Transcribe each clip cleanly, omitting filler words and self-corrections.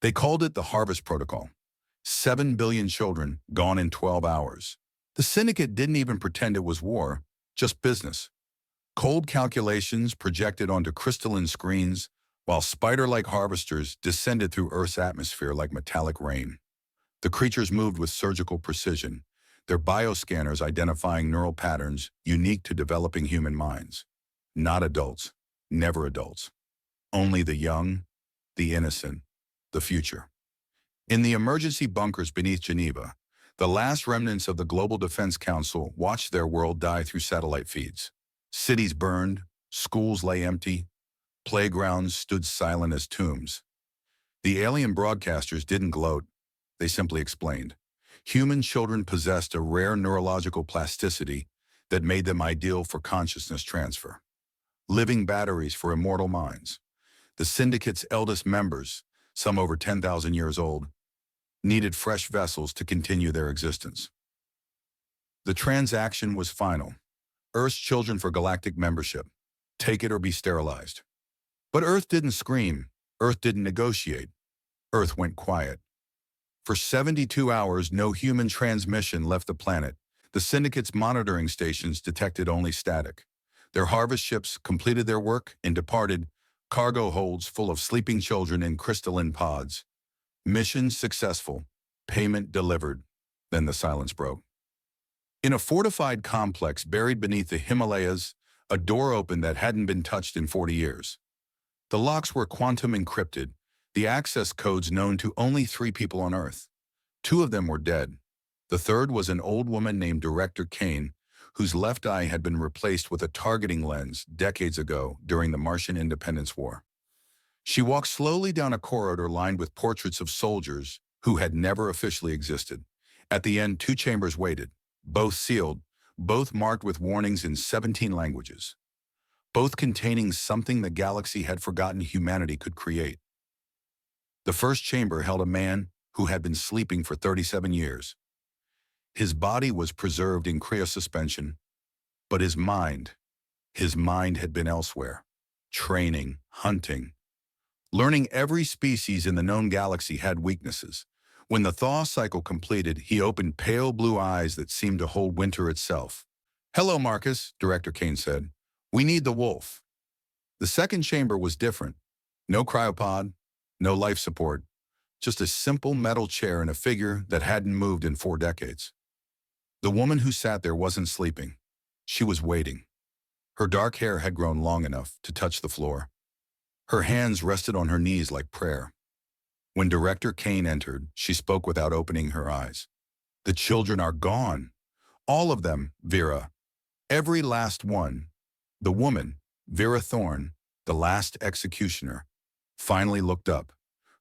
They called it the Harvest Protocol. 7 billion children gone in 12 hours. The syndicate didn't even pretend it was war, just business. Cold calculations projected onto crystalline screens, while spider-like harvesters descended through Earth's atmosphere like metallic rain. The creatures moved with surgical precision, their bioscanners identifying neural patterns unique to developing human minds. Not adults, never adults. Only the young, the innocent, the future. In the emergency bunkers beneath Geneva, the last remnants of the Global Defense Council watched their world die through satellite feeds. Cities burned, schools lay empty, playgrounds stood silent as tombs. The alien broadcasters didn't gloat, they simply explained. Human children possessed a rare neurological plasticity that made them ideal for consciousness transfer. Living batteries for immortal minds. The syndicate's eldest members, some over 10,000 years old, needed fresh vessels to continue their existence. The transaction was final. Earth's children for galactic membership. Take it or be sterilized. But Earth didn't scream. Earth didn't negotiate. Earth went quiet. For 72 hours, no human transmission left the planet. The syndicate's monitoring stations detected only static. Their harvest ships completed their work and departed, cargo holds full of sleeping children in crystalline pods. Mission successful. Payment delivered. Then the silence broke. In a fortified complex buried beneath the Himalayas, a door opened that hadn't been touched in 40 years. The locks were quantum encrypted, the access codes known to only 3 people on Earth. 2 of them were dead. The third was an old woman named Director Kane, whose left eye had been replaced with a targeting lens decades ago during the Martian Independence War. She walked slowly down a corridor lined with portraits of soldiers who had never officially existed. At the end, 2 chambers waited, both sealed, both marked with warnings in 17 languages, both containing something the galaxy had forgotten humanity could create. The first chamber held a man who had been sleeping for 37 years. His body was preserved in cryosuspension, but his mind had been elsewhere, training, hunting. Learning every species in the known galaxy had weaknesses. When the thaw cycle completed, he opened pale blue eyes that seemed to hold winter itself. "Hello, Marcus," Director Kane said. "We need the wolf." The second chamber was different. No cryopod, no life support, just a simple metal chair and a figure that hadn't moved in 4 decades. The woman who sat there wasn't sleeping. She was waiting. Her dark hair had grown long enough to touch the floor. Her hands rested on her knees like prayer. When Director Kane entered, she spoke without opening her eyes. "The children are gone. All of them, Vera. Every last one." The woman, Vera Thorne, the last executioner, finally looked up.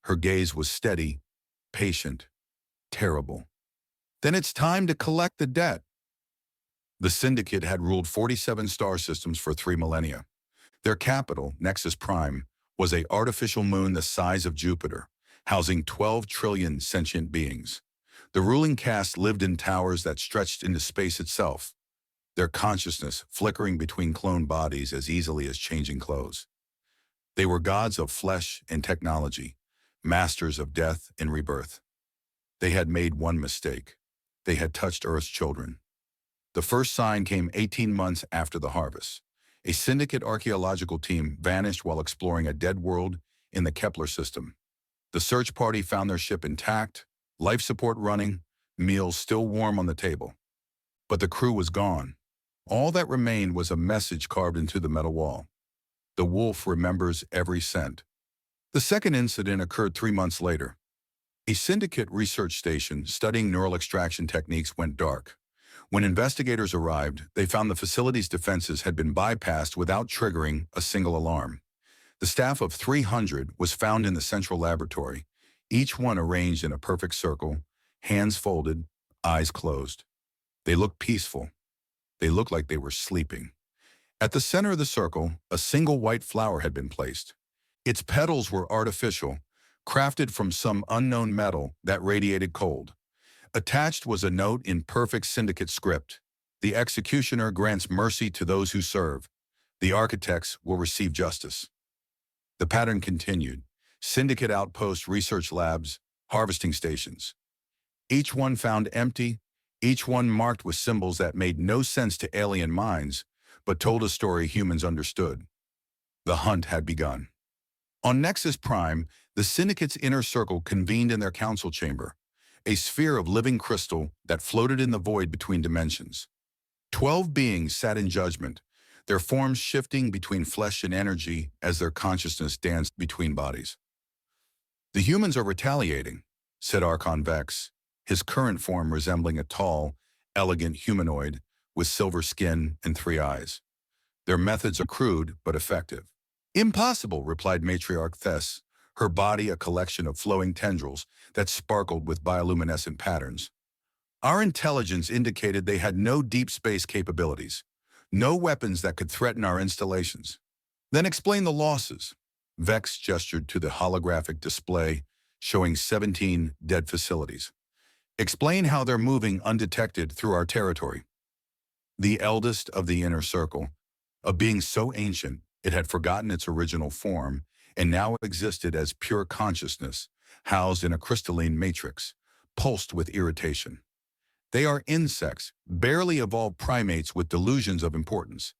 Her gaze was steady, patient, terrible. "Then it's time to collect the debt." The syndicate had ruled 47 star systems for 3 millennia. Their capital, Nexus Prime, was an artificial moon the size of Jupiter, housing 12 trillion sentient beings. The ruling caste lived in towers that stretched into space itself, their consciousness flickering between cloned bodies as easily as changing clothes. They were gods of flesh and technology, masters of death and rebirth. They had made one mistake. They had touched Earth's children. The first sign came 18 months after the harvest. A syndicate archaeological team vanished while exploring a dead world in the Kepler system. The search party found their ship intact, life support running, meals still warm on the table. But the crew was gone. All that remained was a message carved into the metal wall. The wolf remembers every scent. The second incident occurred 3 months later. A syndicate research station studying neural extraction techniques went dark. When investigators arrived, they found the facility's defenses had been bypassed without triggering a single alarm. The staff of 300 was found in the central laboratory, each one arranged in a perfect circle, hands folded, eyes closed. They looked peaceful. They looked like they were sleeping. At the center of the circle, a single white flower had been placed. Its petals were artificial, crafted from some unknown metal that radiated cold. Attached was a note in perfect syndicate script. "The executioner grants mercy to those who serve. The architects will receive justice." The pattern continued. syndicate outposts, research labs, harvesting stations. Each one found empty, each one marked with symbols that made no sense to alien minds, but told a story humans understood. The hunt had begun. On Nexus Prime, the Syndicate's inner circle convened in their council chamber, a sphere of living crystal that floated in the void between dimensions. 12 beings sat in judgment, their forms shifting between flesh and energy as their consciousness danced between bodies. "The humans are retaliating," said Archon Vex, his current form resembling a tall, elegant humanoid with silver skin and 3 eyes. "Their methods are crude but effective." "Impossible," replied Matriarch Thess, her body a collection of flowing tendrils that sparkled with bioluminescent patterns. "Our intelligence indicated they had no deep space capabilities, no weapons that could threaten our installations." "Then explain the losses." Vex gestured to the holographic display showing 17 dead facilities. "Explain how they're moving undetected through our territory." The eldest of the inner circle, a being so ancient it had forgotten its original form and now existed as pure consciousness, housed in a crystalline matrix, pulsed with irritation. "They are insects, barely evolved primates with delusions of importance.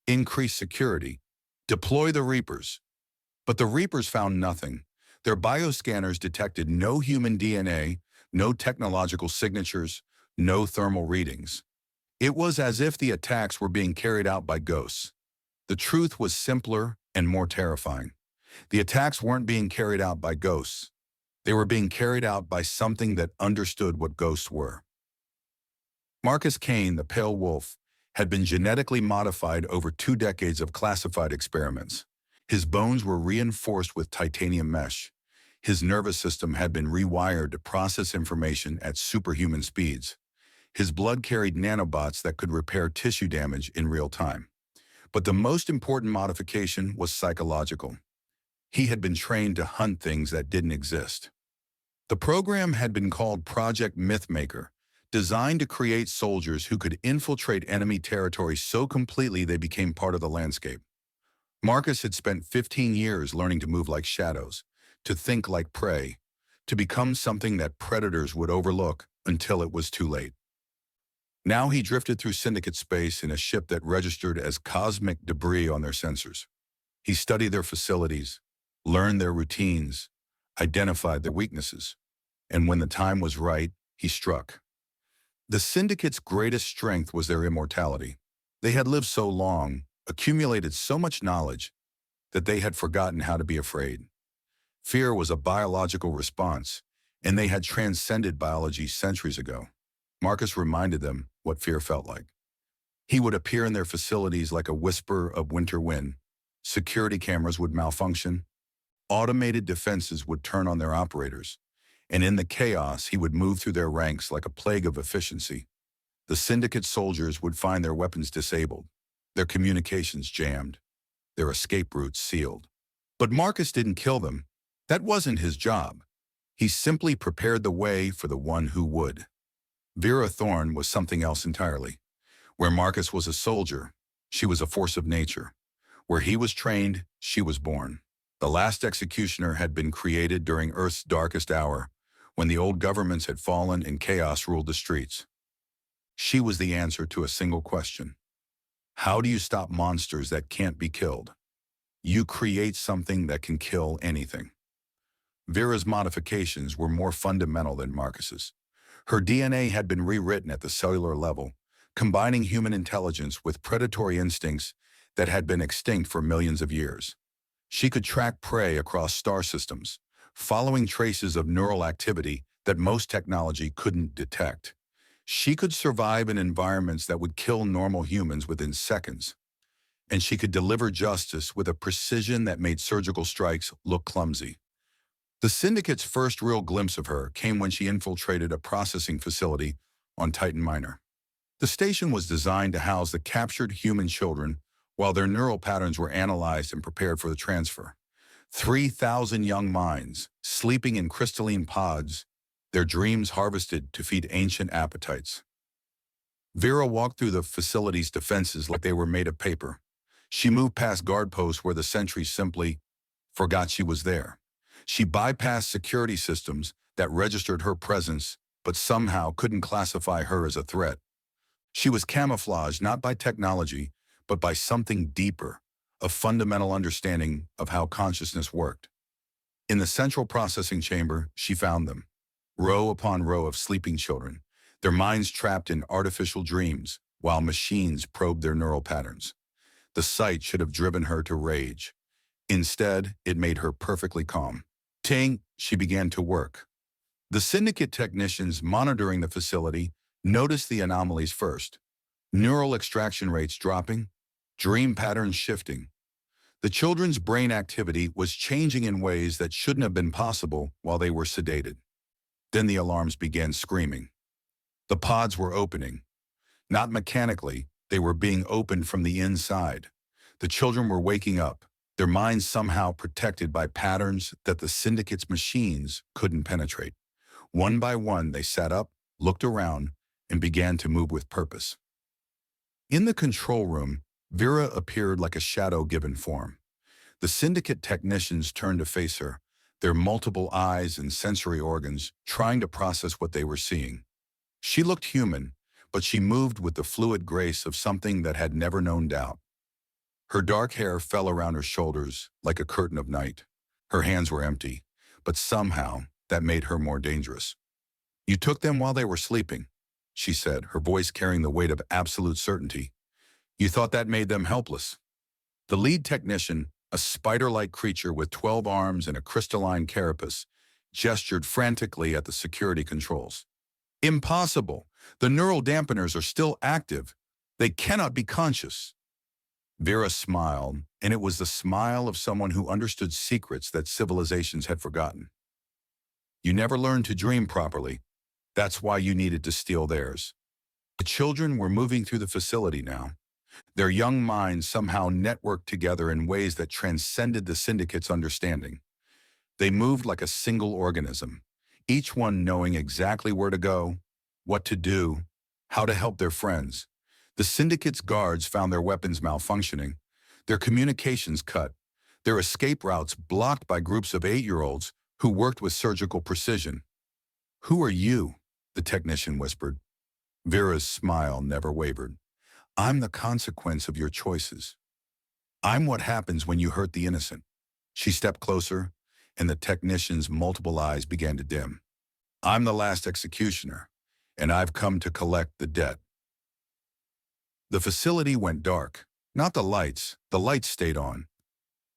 Increase security. Deploy the Reapers." But the Reapers found nothing. Their bioscanners detected no human DNA, no technological signatures, no thermal readings. It was as if the attacks were being carried out by ghosts. The truth was simpler and more terrifying. The attacks weren't being carried out by ghosts. They were being carried out by something that understood what ghosts were. Marcus Kane, the Pale Wolf, had been genetically modified over 2 decades of classified experiments. His bones were reinforced with titanium mesh. His nervous system had been rewired to process information at superhuman speeds. His blood carried nanobots that could repair tissue damage in real time. But the most important modification was psychological. He had been trained to hunt things that didn't exist. The program had been called Project Mythmaker, designed to create soldiers who could infiltrate enemy territory so completely they became part of the landscape. Marcus had spent 15 years learning to move like shadows, to think like prey, to become something that predators would overlook until it was too late. Now he drifted through Syndicate space in a ship that registered as cosmic debris on their sensors. He studied their facilities, learned their routines, identified their weaknesses, and when the time was right, he struck. The Syndicate's greatest strength was their immortality. They had lived so long, accumulated so much knowledge, that they had forgotten how to be afraid. Fear was a biological response, and they had transcended biology centuries ago. Marcus reminded them what fear felt like. He would appear in their facilities like a whisper of winter wind. Security cameras would malfunction. Automated defenses would turn on their operators. And in the chaos, he would move through their ranks like a plague of efficiency. The Syndicate soldiers would find their weapons disabled, their communications jammed, their escape routes sealed. But Marcus didn't kill them. That wasn't his job. He simply prepared the way for the one who would. Vera Thorne was something else entirely. Where Marcus was a soldier, she was a force of nature. Where he was trained, she was born. The last executioner had been created during Earth's darkest hour, when the old governments had fallen and chaos ruled the streets. She was the answer to a single question. How do you stop monsters that can't be killed? You create something that can kill anything. Vera's modifications were more fundamental than Marcus's. Her DNA had been rewritten at the cellular level, combining human intelligence with predatory instincts that had been extinct for millions of years. She could track prey across star systems, following traces of neural activity that most technology couldn't detect. She could survive in environments that would kill normal humans within seconds. And she could deliver justice with a precision that made surgical strikes look clumsy. The Syndicate's first real glimpse of her came when she infiltrated a processing facility on Titan Minor. The station was designed to house the captured human children while their neural patterns were analyzed and prepared for the transfer. 3,000 young minds, sleeping in crystalline pods, their dreams harvested to feed ancient appetites. Vera walked through the facility's defenses like they were made of paper. She moved past guard posts where the sentries simply forgot she was there. She bypassed security systems that registered her presence but somehow couldn't classify her as a threat. She was camouflaged not by technology, but by something deeper, a fundamental understanding of how consciousness worked. In the central processing chamber, she found them, row upon row of sleeping children, their minds trapped in artificial dreams, while machines probed their neural patterns. The sight should have driven her to rage. Instead, it made her perfectly calm. Ting, she began to work. The syndicate technicians monitoring the facility noticed the anomalies first. Neural extraction rates dropping, dream patterns shifting. The children's brain activity was changing in ways that shouldn't have been possible while they were sedated. Then the alarms began screaming. The pods were opening. Not mechanically, they were being opened from the inside. The children were waking up, their minds somehow protected by patterns that the syndicate's machines couldn't penetrate. One by one, they sat up, looked around, and began to move with purpose. In the control room, Vera appeared like a shadow given form. The syndicate technicians turned to face her, their multiple eyes and sensory organs trying to process what they were seeing. She looked human, but she moved with the fluid grace of something that had never known doubt. Her dark hair fell around her shoulders like a curtain of night. Her hands were empty, but somehow that made her more dangerous. "You took them while they were sleeping," she said, her voice carrying the weight of absolute certainty. "You thought that made them helpless." The lead technician, a spider-like creature with 12 arms and a crystalline carapace, gestured frantically at the security controls. "Impossible! The neural dampeners are still active. They cannot be conscious." Vera smiled, and it was the smile of someone who understood secrets that civilizations had forgotten. "You never learned to dream properly. That's why you needed to steal theirs." The children were moving through the facility now. Their young minds somehow networked together in ways that transcended the syndicate's understanding. They moved like a single organism, each one knowing exactly where to go, what to do, how to help their friends. The syndicate's guards found their weapons malfunctioning, their communications cut, their escape routes blocked by groups of 8-year-olds who worked with surgical precision. "Who are you?" the technician whispered. Vera's smile never wavered. "I'm the consequence of your choices. I'm what happens when you hurt the innocent." She stepped closer, and the technician's multiple eyes began to dim. "I'm the last executioner, and I've come to collect the debt." The facility went dark. Not the lights stayed on.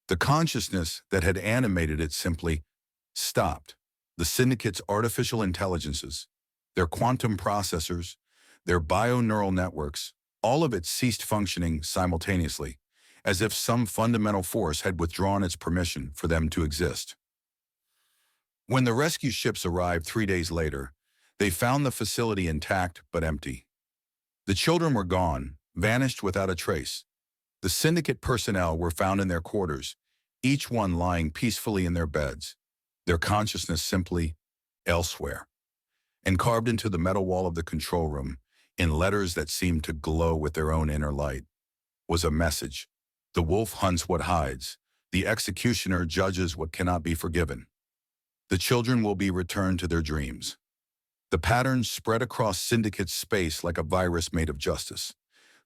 The consciousness that had animated it simply stopped. The syndicate's artificial intelligences, their quantum processors, their bio-neural networks, all of it ceased functioning simultaneously, as if some fundamental force had withdrawn its permission for them to exist. When the rescue ships arrived 3 days later, they found the facility intact but empty. The children were gone, vanished without a trace. The syndicate personnel were found in their quarters, each one lying peacefully in their beds, their consciousness simply elsewhere. And carved into the metal wall of the control room, in letters that seemed to glow with their own inner light, was a message. "The wolf hunts what hides. The executioner judges what cannot be forgiven. The children will be returned to their dreams." The patterns spread across syndicate space like a virus made of justice.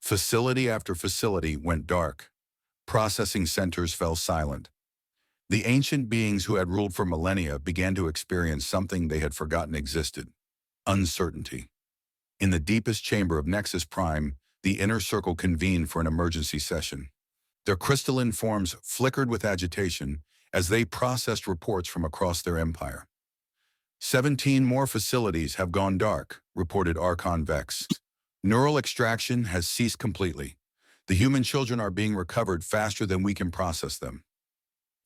Facility after facility went dark. Processing centers fell silent. The ancient beings who had ruled for millennia began to experience something they had forgotten existed: uncertainty. In the deepest chamber of Nexus Prime, the inner circle convened for an emergency session. Their crystalline forms flickered with agitation as they processed reports from across their empire. 17 more facilities have gone dark, reported Archon Vex. Neural extraction has ceased completely. The human children are being recovered faster than we can process them.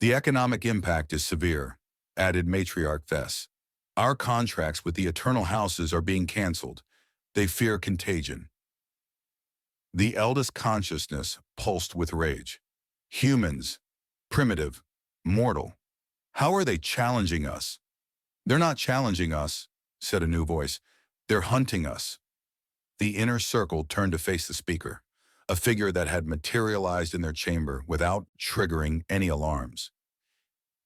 The economic impact is severe, added Matriarch Thess. Our contracts with the Eternal Houses are being canceled. They fear contagion. The eldest consciousness pulsed with rage. Humans, primitive, mortal. How are they challenging us? "They're not challenging us," said a new voice. "They're hunting us." The inner circle turned to face the speaker, a figure that had materialized in their chamber without triggering any alarms.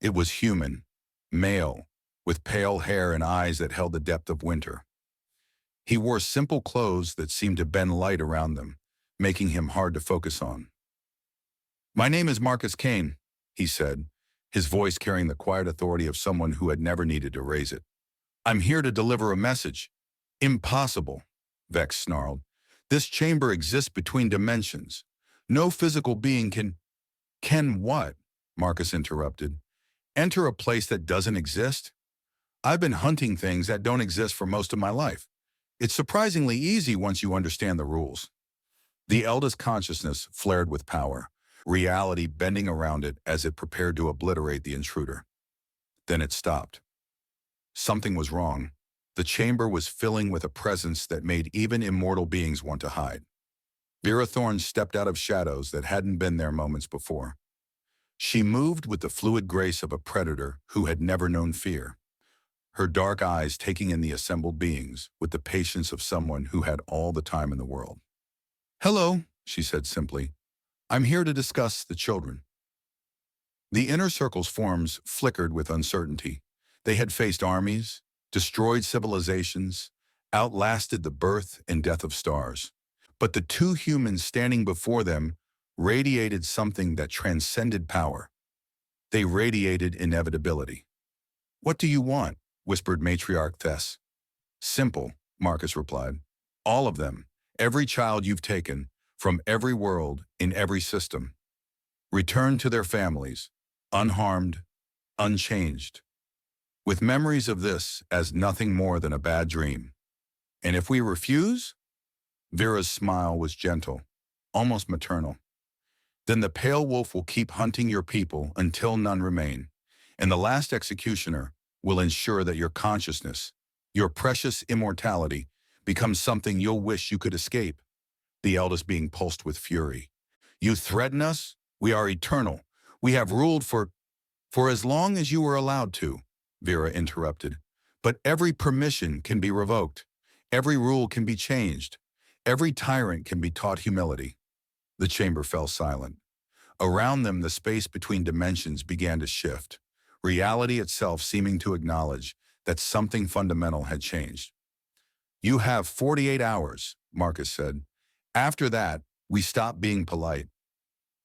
It was human, male, with pale hair and eyes that held the depth of winter. He wore simple clothes that seemed to bend light around them, making him hard to focus on. "My name is Marcus Kane," he said, his voice carrying the quiet authority of someone who had never needed to raise it. "I'm here to deliver a message." "Impossible," Vex snarled. "This chamber exists between dimensions. No physical being can—" "Can what?" Marcus interrupted. "Enter a place that doesn't exist? I've been hunting things that don't exist for most of my life. It's surprisingly easy once you understand the rules." The eldest consciousness flared with power, reality bending around it as it prepared to obliterate the intruder. Then it stopped. Something was wrong. The chamber was filling with a presence that made even immortal beings want to hide. Vera Thorne stepped out of shadows that hadn't been there moments before. She moved with the fluid grace of a predator who had never known fear, her dark eyes taking in the assembled beings with the patience of someone who had all the time in the world. "Hello," she said simply. "I'm here to discuss the children." The inner circle's forms flickered with uncertainty. They had faced armies, destroyed civilizations, outlasted the birth and death of stars. But the two humans standing before them radiated something that transcended power. They radiated inevitability. "What do you want?" whispered Matriarch Thess. "Simple," Marcus replied. "All of them, every child you've taken, from every world, in every system. Return to their families, unharmed, unchanged, with memories of this as nothing more than a bad dream. And if we refuse?" Vera's smile was gentle, almost maternal. "Then the pale wolf will keep hunting your people until none remain, and the last executioner will ensure that your consciousness, your precious immortality, becomes something you'll wish you could escape." The eldest being pulsed with fury. "You threaten us? We are eternal. We have ruled for as long as you were allowed to," Vera interrupted. "But every permission can be revoked. Every rule can be changed. Every tyrant can be taught humility." The chamber fell silent. Around them, the space between dimensions began to shift, reality itself seeming to acknowledge that something fundamental had changed. "You have 48 hours, Marcus said. "After that, we stop being polite."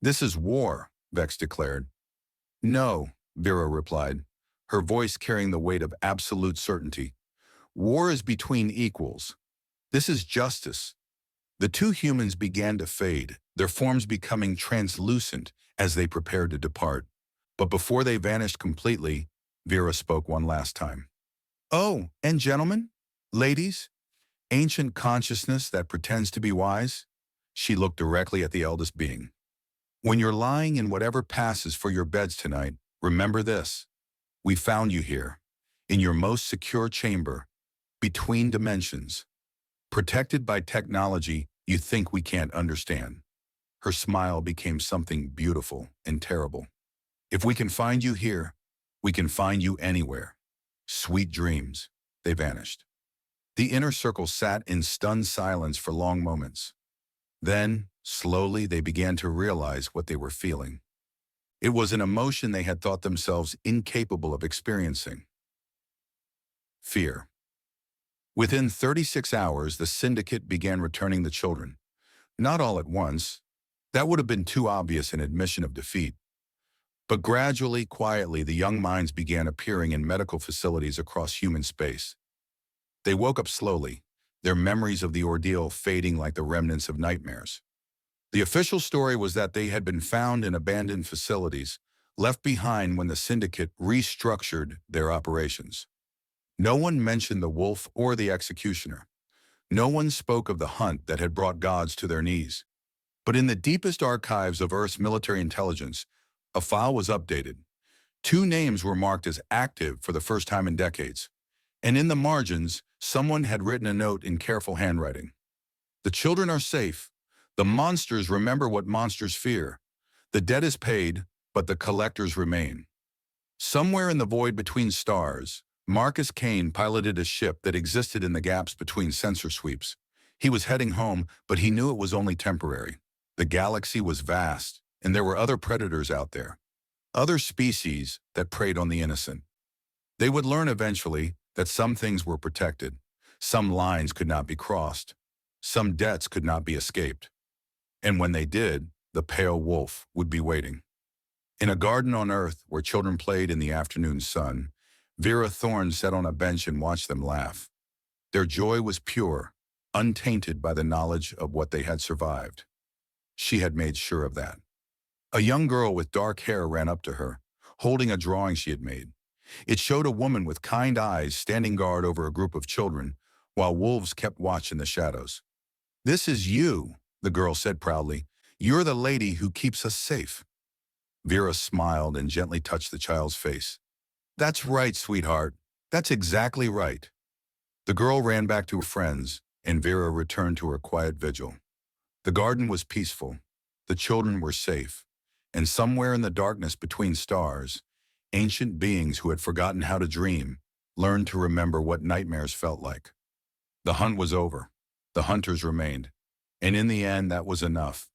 "This is war," Vex declared. "No," Vera replied, her voice carrying the weight of absolute certainty. "War is between equals. This is justice." The two humans began to fade, their forms becoming translucent as they prepared to depart. But before they vanished completely, Vera spoke one last time. "Oh, and gentlemen, ladies, ancient consciousness that pretends to be wise," she looked directly at the eldest being. "When you're lying in whatever passes for your beds tonight, remember this. We found you here, in your most secure chamber, between dimensions, protected by technology you think we can't understand." Her smile became something beautiful and terrible. "If we can find you here, we can find you anywhere. Sweet dreams." They vanished. The inner circle sat in stunned silence for long moments. Then, slowly, they began to realize what they were feeling. It was an emotion they had thought themselves incapable of experiencing. Fear. Within 36 hours, the syndicate began returning the children. Not all at once. That would have been too obvious an admission of defeat. But gradually, quietly, the young minds began appearing in medical facilities across human space. They woke up slowly, their memories of the ordeal fading like the remnants of nightmares. The official story was that they had been found in abandoned facilities, left behind when the syndicate restructured their operations. No one mentioned the wolf or the executioner. No one spoke of the hunt that had brought gods to their knees. But in the deepest archives of Earth's military intelligence, a file was updated. 2 names were marked as active for the first time in decades. And in the margins, someone had written a note in careful handwriting. "The children are safe. The monsters remember what monsters fear. The debt is paid, but the collectors remain." Somewhere in the void between stars, Marcus Kane piloted a ship that existed in the gaps between sensor sweeps. He was heading home, but he knew it was only temporary. The galaxy was vast, and there were other predators out there. Other species that preyed on the innocent. They would learn eventually that some things were protected, some lines could not be crossed, some debts could not be escaped. And when they did, the pale wolf would be waiting. In a garden on Earth where children played in the afternoon sun, Vera Thorne sat on a bench and watched them laugh. Their joy was pure, untainted by the knowledge of what they had survived. She had made sure of that. A young girl with dark hair ran up to her, holding a drawing she had made. It showed a woman with kind eyes standing guard over a group of children, while wolves kept watch in the shadows. "This is you," the girl said proudly. "You're the lady who keeps us safe." Vera smiled and gently touched the child's face. "That's right, sweetheart. That's exactly right." The girl ran back to her friends, and Vera returned to her quiet vigil. The garden was peaceful. The children were safe. And somewhere in the darkness between stars, ancient beings who had forgotten how to dream learned to remember what nightmares felt like. The hunt was over. The hunters remained. And in the end, that was enough.